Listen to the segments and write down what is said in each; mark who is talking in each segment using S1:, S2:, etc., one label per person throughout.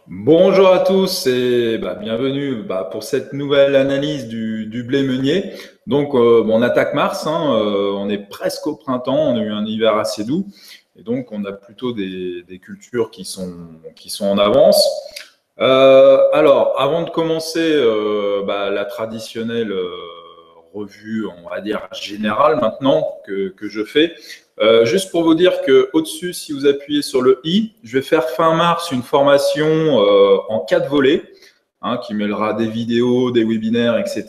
S1: Bonjour à tous et bienvenue pour cette nouvelle analyse du blé meunier. Donc on attaque mars, on est presque au printemps, on a eu un hiver assez doux et donc on a plutôt des cultures qui sont en avance. Alors avant de commencer la traditionnelle revue, on va dire générale maintenant que je fais. Juste pour vous dire que au-dessus, si vous appuyez sur le i, je vais faire fin mars une formation en 4 volets, qui mêlera des vidéos, des webinaires, etc.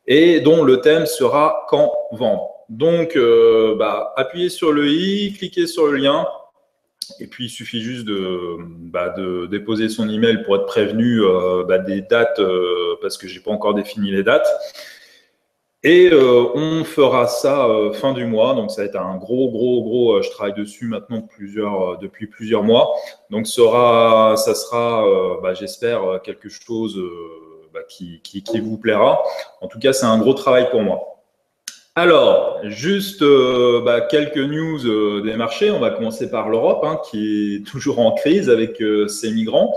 S1: Et dont le thème sera quand vendre. Donc, appuyez sur le i, cliquez sur le lien, et puis il suffit juste de déposer son email pour être prévenu des dates, parce que j'ai pas encore défini les dates. Et on fera ça fin du mois, donc ça va être un gros, je travaille dessus maintenant depuis plusieurs mois. Donc ça sera, j'espère, quelque chose qui vous plaira. En tout cas, c'est un gros travail pour moi. Alors, juste quelques news des marchés. On va commencer par l'Europe, qui est toujours en crise avec ses migrants.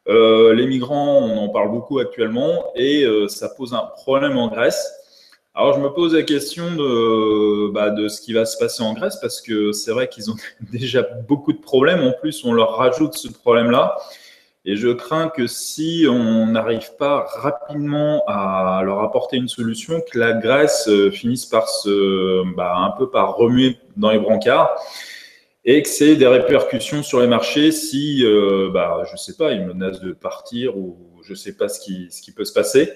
S1: Les migrants, on en parle beaucoup actuellement et ça pose un problème en Grèce. Alors, je me pose la question de ce qui va se passer en Grèce parce que c'est vrai qu'ils ont déjà beaucoup de problèmes. En plus, on leur rajoute ce problème-là. Et je crains que si on n'arrive pas rapidement à leur apporter une solution, que la Grèce finisse par un peu par remuer dans les brancards et que c'est des répercussions sur les marchés si, je sais pas, ils menacent de partir ou je sais pas ce qui peut se passer.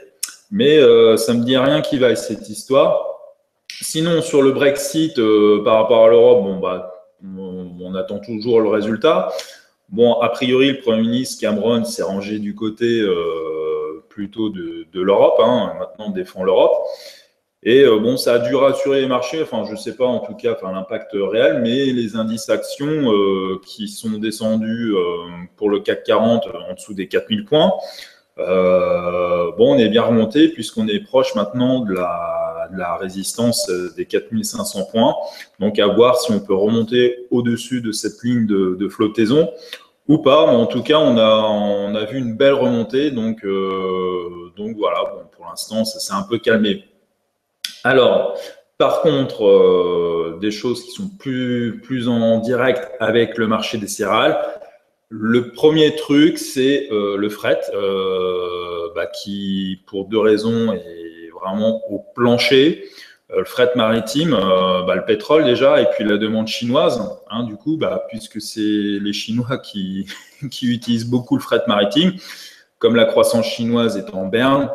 S1: Mais ça me dit rien qui vaille cette histoire. Sinon, sur le Brexit, par rapport à l'Europe, on attend toujours le résultat. Bon, a priori, le Premier ministre Cameron s'est rangé du côté plutôt de l'Europe. Maintenant, on défend l'Europe. Et ça a dû rassurer les marchés. Enfin, je ne sais pas en tout cas l'impact réel, mais les indices actions qui sont descendus pour le CAC 40 en dessous des 4000 points, on est bien remonté puisqu'on est proche maintenant de la résistance des 4500 points. Donc, à voir si on peut remonter au-dessus de cette ligne de flottaison ou pas. Mais en tout cas, on a vu une belle remontée. Donc voilà, bon, pour l'instant, ça s'est un peu calmé. Alors, par contre, des choses qui sont plus en direct avec le marché des céréales. Le premier truc, c'est le fret, qui, pour deux raisons, est vraiment au plancher. Le fret maritime, le pétrole déjà, et puis la demande chinoise. Du coup, puisque c'est les Chinois qui utilisent beaucoup le fret maritime, comme la croissance chinoise est en berne,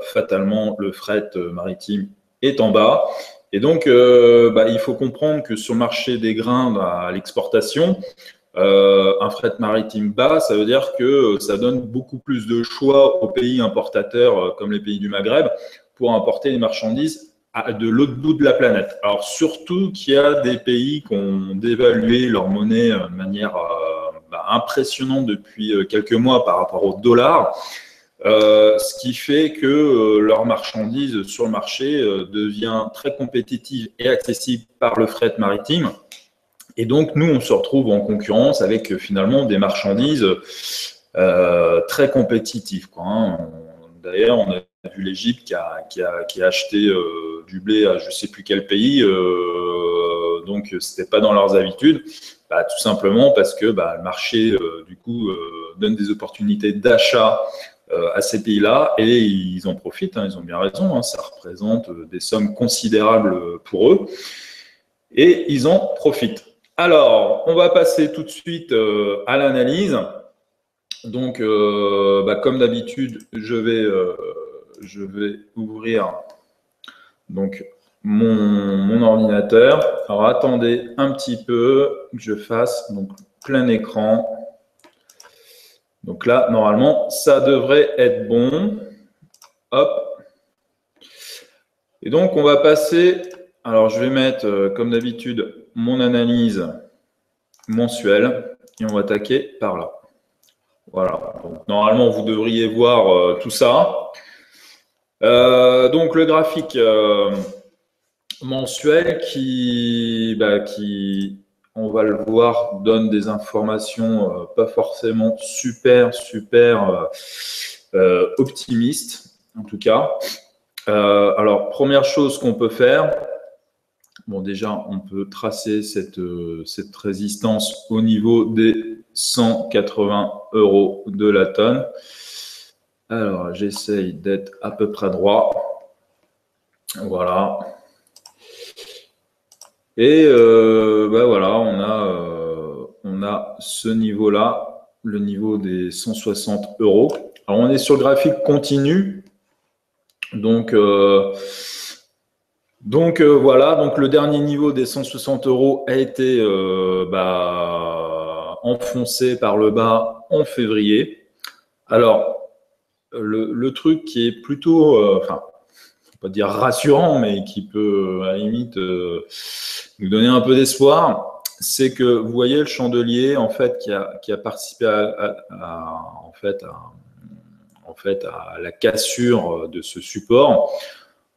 S1: fatalement, le fret maritime est en bas. Et donc, il faut comprendre que sur le marché des grains à l'exportation, un fret maritime bas, ça veut dire que ça donne beaucoup plus de choix aux pays importateurs, comme les pays du Maghreb, pour importer des marchandises de l'autre bout de la planète. Alors, surtout qu'il y a des pays qui ont dévalué leur monnaie de manière impressionnante depuis quelques mois par rapport au dollar. Ce qui fait que leur marchandise sur le marché devient très compétitive et accessible par le fret maritime. Et donc, nous, on se retrouve en concurrence avec finalement des marchandises très compétitives, quoi. D'ailleurs, on a vu l'Égypte qui a acheté du blé à je ne sais plus quel pays, donc ce n'était pas dans leurs habitudes. Tout simplement parce que le marché, du coup, donne des opportunités d'achat à ces pays-là et ils en profitent, ils ont bien raison, ça représente des sommes considérables pour eux et ils en profitent. Alors, on va passer tout de suite à l'analyse. Donc, comme d'habitude, je vais ouvrir donc mon ordinateur. Alors, attendez un petit peu que je fasse donc plein écran. Donc là, normalement, ça devrait être bon. Hop. Et donc, on va passer. Alors, je vais mettre, comme d'habitude, mon analyse mensuelle et on va attaquer par là. Voilà. Donc, normalement, vous devriez voir tout ça. Donc, le graphique mensuel qui on va le voir, donne des informations pas forcément super optimistes, en tout cas. Alors, première chose qu'on peut faire, bon, déjà, on peut tracer cette résistance au niveau des 180 € de la tonne. Alors, j'essaye d'être à peu près droit. Voilà. Et voilà, on a ce niveau-là, le niveau des 160 €. Alors, on est sur le graphique continu. Donc voilà, donc le dernier niveau des 160 € a été enfoncé par le bas en février. Alors, le truc qui est plutôt, enfin, pas dire rassurant, mais qui peut à la limite nous donner un peu d'espoir, c'est que vous voyez le chandelier en fait qui a participé en fait à la cassure de ce support.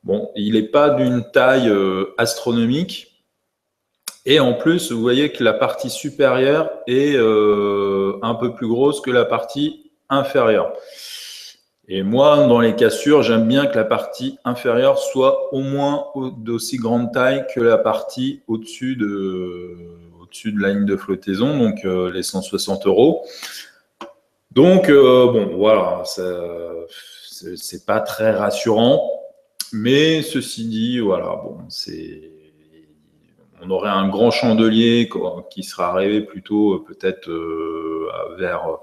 S1: Bon, il n'est pas d'une taille astronomique. Et en plus, vous voyez que la partie supérieure est un peu plus grosse que la partie inférieure. Et moi, dans les cassures, j'aime bien que la partie inférieure soit au moins d'aussi grande taille que la partie au-dessus de la ligne de flottaison, donc les 160 €. Donc, bon, voilà, c'est pas très rassurant. Mais ceci dit, voilà, bon, on aurait un grand chandelier qui serait arrivé plutôt peut-être vers,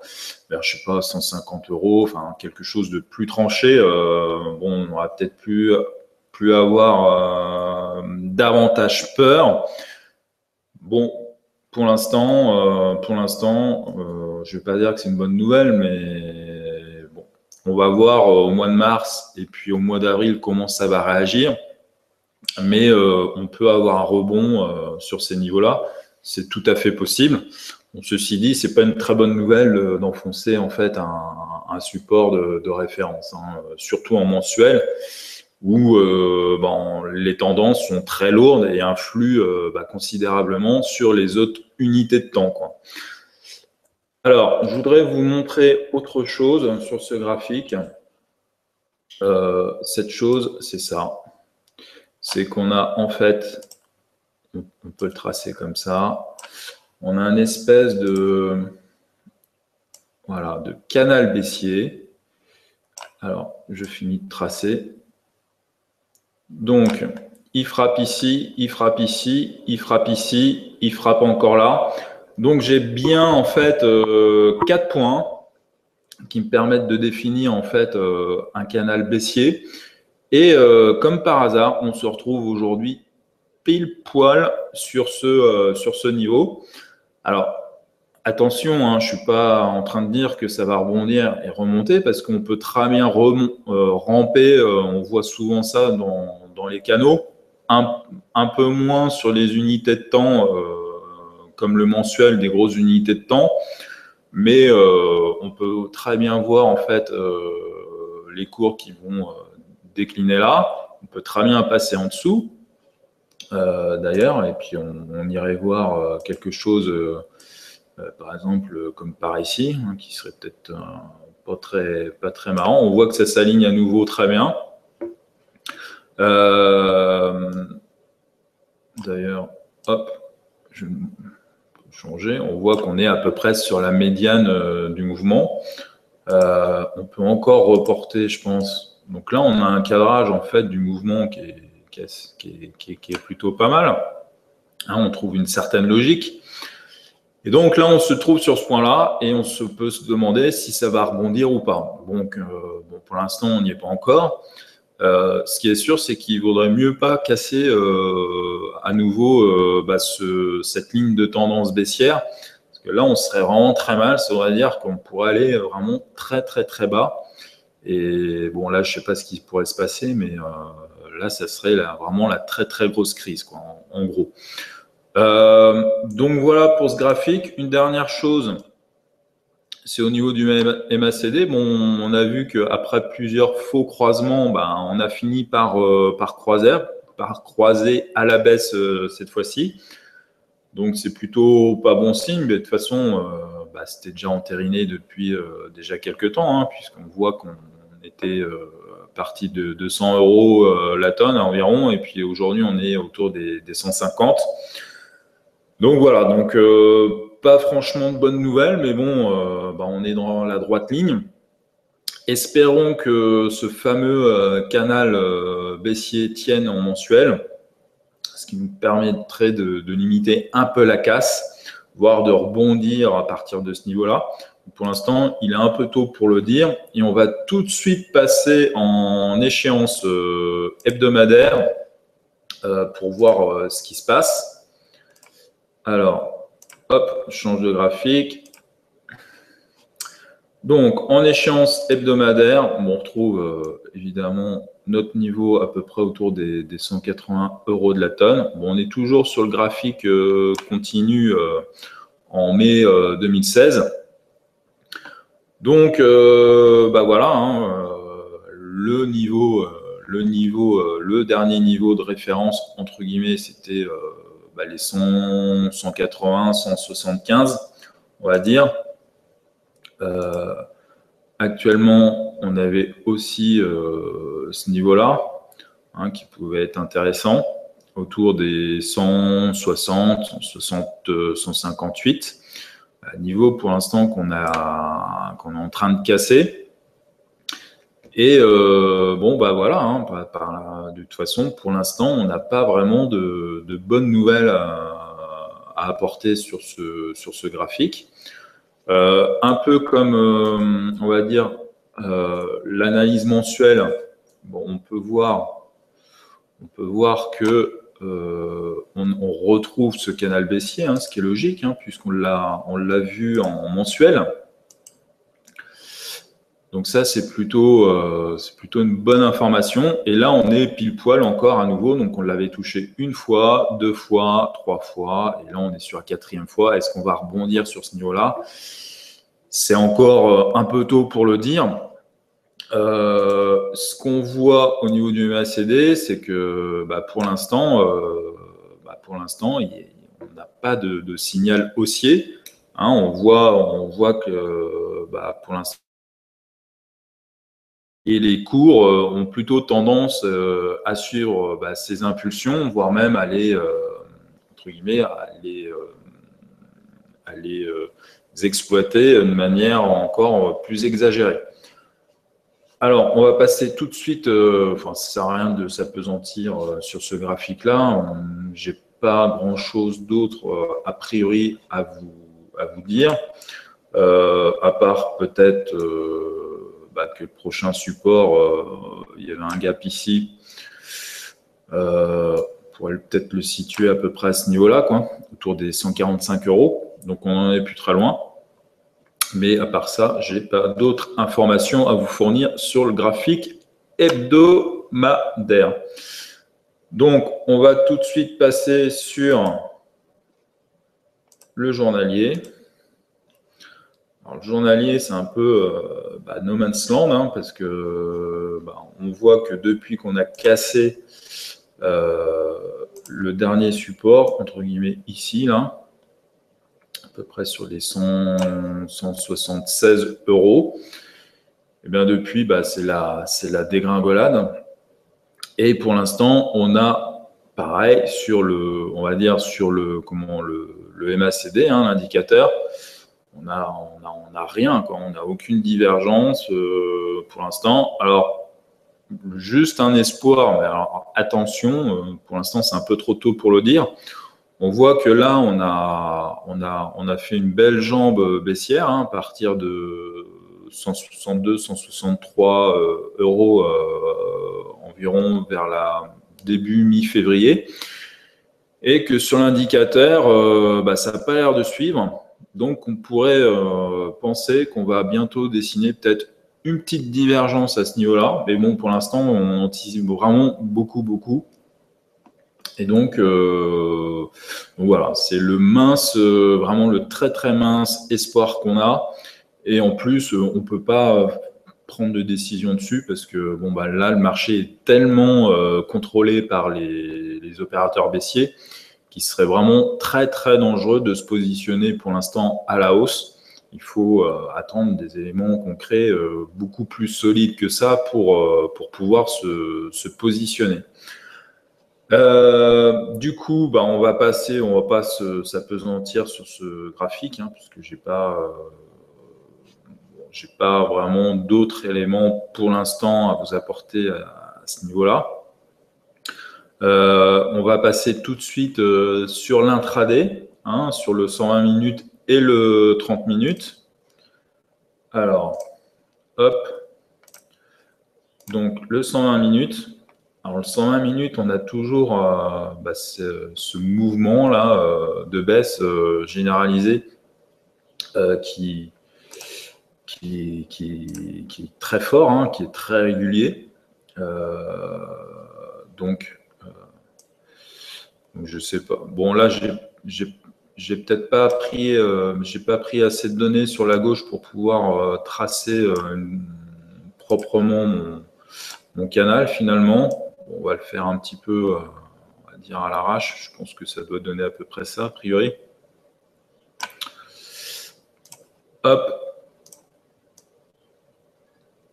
S1: je sais pas, 150 €, enfin quelque chose de plus tranché. Bon, on aurait peut-être plus avoir davantage peur. Bon, pour l'instant, je vais pas dire que c'est une bonne nouvelle, mais bon, on va voir au mois de mars et puis au mois d'avril comment ça va réagir. Mais on peut avoir un rebond sur ces niveaux-là. C'est tout à fait possible. Bon, ceci dit, c'est pas une très bonne nouvelle d'enfoncer en fait un support de référence, hein, surtout en mensuel, où les tendances sont très lourdes et influent considérablement sur les autres unités de temps, quoi. Alors, je voudrais vous montrer autre chose sur ce graphique. Cette chose, c'est ça. C'est qu'on a en fait, on peut le tracer comme ça, on a une espèce de canal baissier. Alors, je finis de tracer. Donc, il frappe ici, il frappe ici, il frappe ici, il frappe encore là. Donc, j'ai bien en fait 4 points qui me permettent de définir en fait un canal baissier. Et comme par hasard, on se retrouve aujourd'hui pile poil sur ce niveau. Alors, attention, hein, je ne suis pas en train de dire que ça va rebondir et remonter parce qu'on peut très bien ramper. On voit souvent ça dans les canaux, un peu moins sur les unités de temps, comme le mensuel des grosses unités de temps. Mais on peut très bien voir en fait les cours qui vont décliner là. On peut très bien passer en dessous. D'ailleurs, et puis on irait voir quelque chose, par exemple, comme par ici, hein, qui serait peut-être pas très marrant. On voit que ça s'aligne à nouveau très bien. D'ailleurs, hop, je vais changer. On voit qu'on est à peu près sur la médiane du mouvement. On peut encore reporter, je pense. Donc là, on a un cadrage en fait du mouvement qui est plutôt pas mal. Hein, on trouve une certaine logique. Et donc là, on se trouve sur ce point-là et peut se demander si ça va rebondir ou pas. Donc, pour l'instant, on n'y est pas encore. Ce qui est sûr, c'est qu'il vaudrait mieux pas casser à nouveau cette ligne de tendance baissière. Parce que là, on serait vraiment très mal. Ça voudrait dire qu'on pourrait aller vraiment très, très, très bas. Et bon, là, je sais pas ce qui pourrait se passer, mais là, ça serait vraiment la très, très grosse crise, quoi, en gros. Donc voilà pour ce graphique. Une dernière chose, c'est au niveau du MACD. Bon, on a vu qu'après plusieurs faux croisements, on a fini par croiser à la baisse cette fois-ci. Donc, c'est plutôt pas bon signe, mais de toute façon, c'était déjà entériné depuis déjà quelques temps, hein, puisqu'on voit qu'on était parti de 200 € la tonne environ, et puis aujourd'hui, on est autour des 150. Donc voilà, donc pas franchement de bonnes nouvelles, mais bon, on est dans la droite ligne. Espérons que ce fameux canal baissier tienne en mensuel, ce qui nous permettrait de limiter un peu la casse, voire de rebondir à partir de ce niveau-là. Pour l'instant, il est un peu tôt pour le dire, et on va tout de suite passer en échéance hebdomadaire pour voir ce qui se passe. Alors, hop, je change de graphique. Donc, en échéance hebdomadaire, on retrouve évidemment notre niveau à peu près autour des 180 € de la tonne. Bon, on est toujours sur le graphique continu en mai 2016. Donc, voilà, hein, le dernier niveau de référence, entre guillemets, c'était les 180, 175, on va dire. Actuellement, on avait aussi ce niveau-là hein, qui pouvait être intéressant, autour des 160, 160, 158. Niveau pour l'instant qu'on est en train de casser. Et voilà, hein, de toute façon, pour l'instant, on n'a pas vraiment de bonnes nouvelles à apporter sur ce graphique. Un peu comme, on va dire, l'analyse mensuelle, bon, on peut voir que on retrouve ce canal baissier, hein, ce qui est logique, hein, puisqu'on l'a vu en mensuel. Donc ça, c'est plutôt une bonne information. Et là, on est pile poil encore à nouveau. Donc on l'avait touché une fois, 2 fois, 3 fois, et là on est sur la 4e fois. Est-ce qu'on va rebondir sur ce niveau-là? C'est encore un peu tôt pour le dire. Ce qu'on voit au niveau du MACD, c'est que pour l'instant, on n'a pas de signal haussier. Hein, on voit que pour l'instant, et les cours ont plutôt tendance à suivre ces impulsions, voire même aller, entre guillemets, à les exploiter de manière encore plus exagérée. Alors, on va passer tout de suite, ça ne sert à rien de s'apesantir sur ce graphique-là. Je n'ai pas grand-chose d'autre a priori à vous dire, à part peut-être que le prochain support, il y avait un gap ici. On pourrait peut-être le situer à peu près à ce niveau-là, quoi, autour des 145 €. Donc, on n'en est plus très loin. Mais à part ça, je n'ai pas d'autres informations à vous fournir sur le graphique hebdomadaire. Donc, on va tout de suite passer sur le journalier. Alors, le journalier, c'est un peu no man's land, hein, parce que on voit que depuis qu'on a cassé le dernier support, entre guillemets, ici, là, à peu près sur les 176 €, et bien depuis, c'est la dégringolade. Et pour l'instant, on a pareil sur le, on va dire sur le MACD, hein, l'indicateur. On a rien, quoi. On n'a aucune divergence pour l'instant. Alors, juste un espoir, mais alors, attention, pour l'instant, c'est un peu trop tôt pour le dire. On voit que là, on a fait une belle jambe baissière, hein, à partir de 162, 163 € environ vers la début mi-février, et que sur l'indicateur, ça n'a pas l'air de suivre. Donc, on pourrait penser qu'on va bientôt dessiner peut-être une petite divergence à ce niveau-là. Mais bon, pour l'instant, on anticipe vraiment beaucoup. Et donc voilà, c'est le mince, vraiment le très mince espoir qu'on a. Et en plus, on ne peut pas prendre de décision dessus parce que là, le marché est tellement contrôlé par les opérateurs baissiers qui serait vraiment très très dangereux de se positionner pour l'instant à la hausse. Il faut attendre des éléments concrets beaucoup plus solides que ça pour pouvoir se positionner. Du coup, on va pas s'apesantir sur ce graphique, puisque j'ai pas vraiment d'autres éléments pour l'instant à vous apporter à ce niveau-là. On va passer tout de suite sur l'intraday, sur le 120 minutes et le 30 minutes. Alors, hop. Donc, le 120 minutes. Alors, le 120 minutes, on a toujours ce mouvement-là de baisse généralisée qui est très fort, qui est très régulier. Donc, je sais pas. Bon, là, j'ai peut-être pas pris, j'ai pas pris assez de données sur la gauche pour pouvoir tracer proprement mon canal finalement. Bon, on va le faire un petit peu, on va dire à l'arrache. Je pense que ça doit donner à peu près ça, a priori. Hop.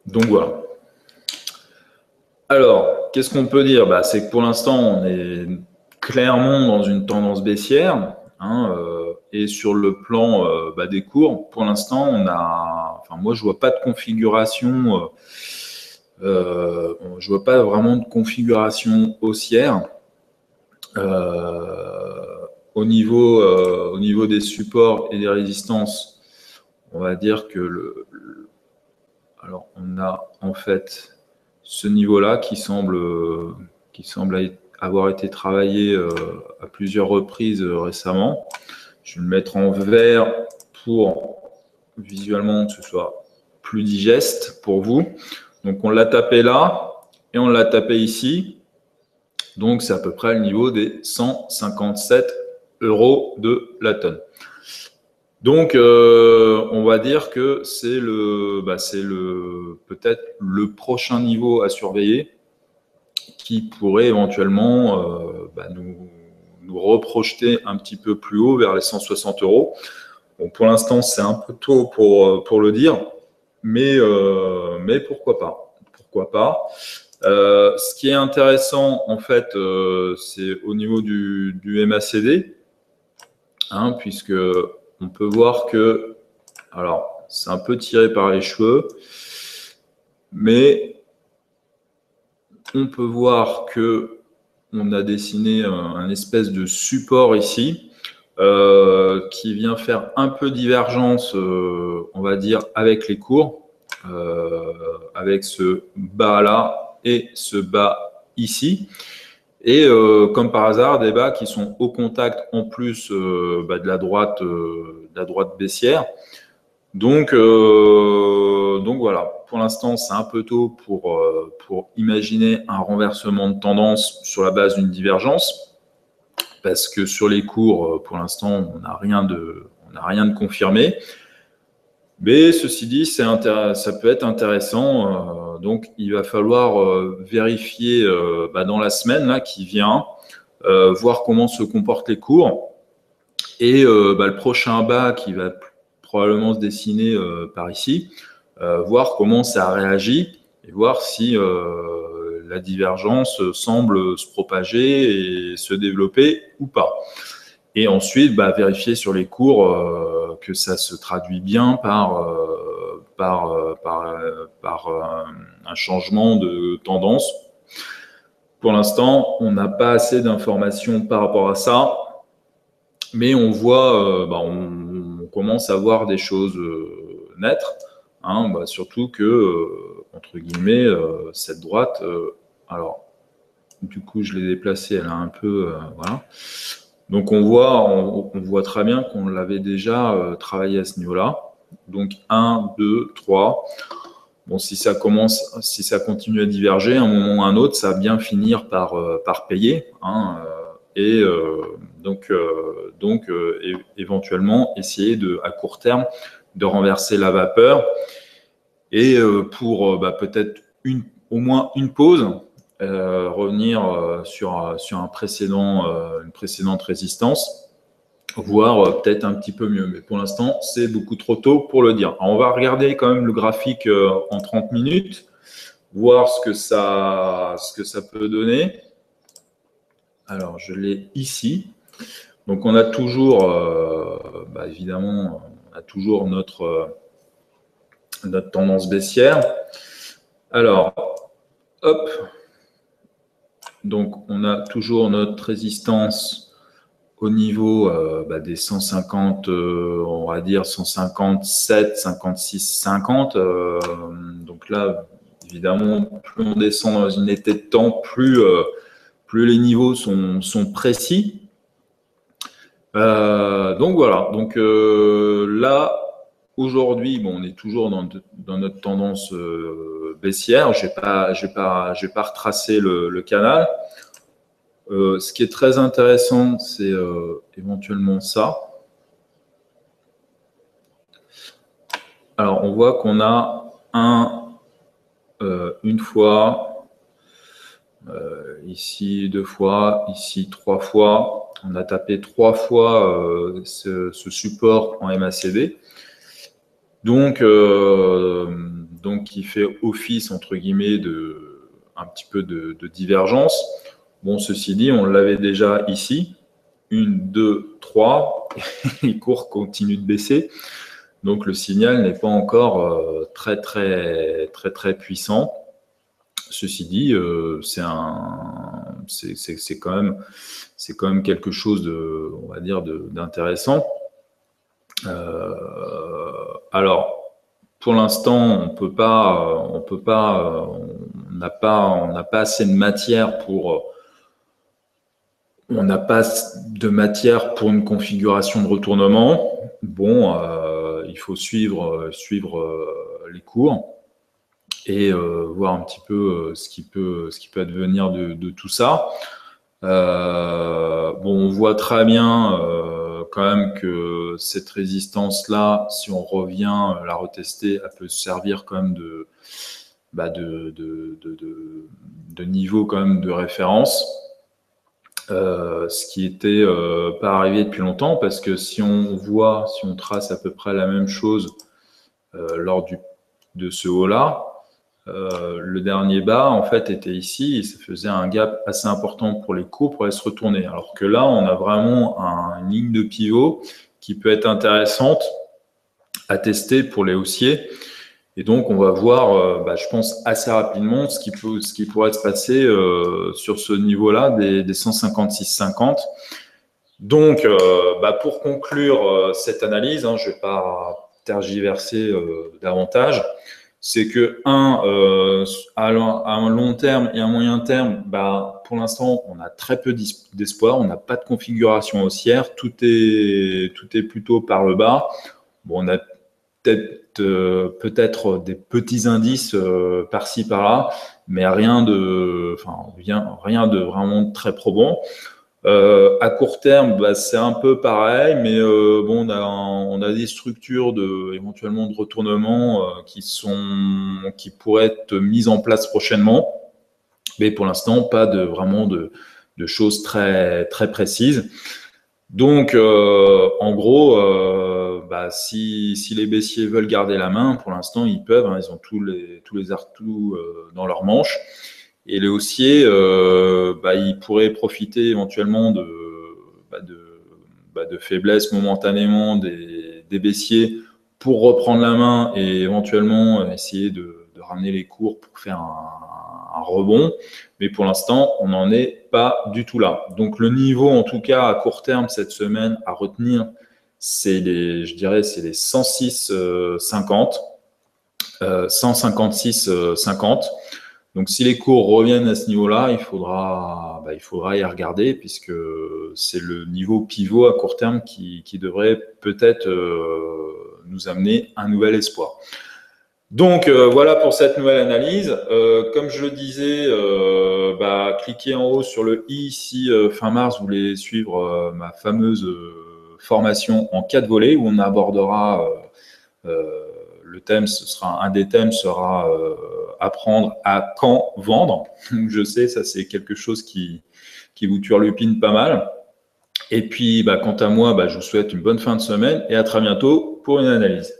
S1: Donc voilà. Alors, qu'est-ce qu'on peut dire? C'est que pour l'instant, on est clairement dans une tendance baissière. Et sur le plan des cours, pour l'instant, moi, je vois pas de configuration. Je vois pas vraiment de configuration haussière. Au niveau des supports et des résistances, on va dire que alors on a en fait ce niveau-là qui semble avoir été travaillé à plusieurs reprises récemment. Je vais le mettre en vert pour visuellement que ce soit plus digeste pour vous. Donc on l'a tapé là et on l'a tapé ici. Donc c'est à peu près le niveau des 157 € de la tonne. Donc on va dire que c'est peut-être le prochain niveau à surveiller qui pourrait éventuellement nous reprojeter un petit peu plus haut vers les 160 €. Bon, pour l'instant, c'est un peu tôt pour le dire, mais pourquoi pas. Pourquoi pas. Ce qui est intéressant, en fait, c'est au niveau du MACD, puisque on peut voir que, alors, c'est un peu tiré par les cheveux, mais on peut voir que on a dessiné un espèce de support ici qui vient faire un peu divergence, on va dire, avec les cours, avec ce bas là et ce bas ici. Et comme par hasard, des bas qui sont au contact en plus de la droite baissière. Donc voilà, pour l'instant, c'est un peu tôt pour imaginer un renversement de tendance sur la base d'une divergence, parce que sur les cours, pour l'instant, on n'a rien de confirmé. Mais ceci dit, ça peut être intéressant. Donc, il va falloir vérifier dans la semaine là, qui vient, voir comment se comportent les cours. Et le prochain bas qui va probablement se dessiner par ici, voir comment ça réagit et voir si la divergence semble se propager et se développer ou pas. Et ensuite, vérifier sur les cours que ça se traduit bien par un changement de tendance. Pour l'instant, on n'a pas assez d'informations par rapport à ça, mais on voit, on commence à voir des choses naître, surtout que, entre guillemets, cette droite, alors, du coup, je l'ai déplacée, elle a un peu, voilà. Donc on voit très bien qu'on l'avait déjà travaillé à ce niveau-là. Donc 1, 2, 3. Bon, si ça continue à diverger, à un moment ou à un autre, ça va bien finir par payer. Et éventuellement essayer à court terme de renverser la vapeur. Et pour peut-être au moins une pause, revenir sur une précédente résistance, voire peut-être un petit peu mieux. Mais pour l'instant, c'est beaucoup trop tôt pour le dire. Alors, on va regarder quand même le graphique en 30 minutes, voir ce que ça peut donner. Alors, je l'ai ici. Donc, on a toujours, évidemment, on a toujours notre tendance baissière. Alors, hop. Donc, on a toujours notre résistance au niveau des 150, on va dire 157, 56, 50. Donc là, évidemment, plus on descend dans une unité de temps, plus les niveaux sont précis. Donc voilà. Donc là, aujourd'hui, bon, on est toujours dans notre tendance baissière. Je vais pas retracer le canal. Ce qui est très intéressant, c'est éventuellement ça. Alors, on voit qu'on a une fois, ici 2 fois, ici 3 fois. On a tapé 3 fois ce support en MACD. Donc, il fait office, entre guillemets, un petit peu de divergence. Bon, ceci dit, on l'avait déjà ici. 1, 2, 3. Les cours continuent de baisser. Donc, le signal n'est pas encore très puissant. Ceci dit, c'est quand même quelque chose on va dire, d'intéressant. Alors, pour l'instant, on n'a pas assez de matière pour une configuration de retournement. Bon, il faut suivre les cours et voir un petit peu ce qui peut advenir de tout ça. On voit très bien quand même que cette résistance-là, si on revient la retester, elle peut servir quand même de niveau quand même de référence. Ce qui était pas arrivé depuis longtemps, parce que si on trace à peu près la même chose lors de ce haut-là, le dernier bas, en fait, était ici et ça faisait un gap assez important pour les cours pour aller se retourner. Alors que là, on a vraiment une ligne de pivot qui peut être intéressante à tester pour les haussiers. Et donc, on va voir, je pense, assez rapidement ce qui pourrait se passer sur ce niveau-là des 156,50. Donc, pour conclure cette analyse, je ne vais pas tergiverser davantage. C'est que, à un long terme et à un moyen terme, pour l'instant, on a très peu d'espoir. On n'a pas de configuration haussière. Tout est plutôt par le bas. Bon, on a peut-être des petits indices par-ci, par-là, mais rien de vraiment très probant. À court terme, c'est un peu pareil, mais on a des structures éventuellement de retournement qui pourraient être mises en place prochainement, mais pour l'instant, pas vraiment de choses très précises. Donc, en gros, si les baissiers veulent garder la main, pour l'instant, ils peuvent. Ils ont tous les atouts dans leur manche. Et les haussiers, ils pourraient profiter éventuellement de faiblesse momentanément des baissiers pour reprendre la main et éventuellement essayer de ramener les cours pour faire un rebond. Mais pour l'instant, on n'en est pas du tout là. Donc, le niveau, en tout cas, à court terme, cette semaine, à retenir, c'est les 106,50, 156,50. Donc, si les cours reviennent à ce niveau-là, il faudra y regarder, puisque c'est le niveau pivot à court terme qui devrait peut-être nous amener un nouvel espoir. Donc, voilà pour cette nouvelle analyse. Comme je le disais, cliquez en haut sur le i si fin mars, vous voulez suivre ma fameuse formation en 4 volets où on abordera le le thème, un des thèmes sera apprendre à quand vendre. Je sais, ça c'est quelque chose qui vous turlupine pas mal. Et puis, quant à moi, je vous souhaite une bonne fin de semaine et à très bientôt pour une analyse.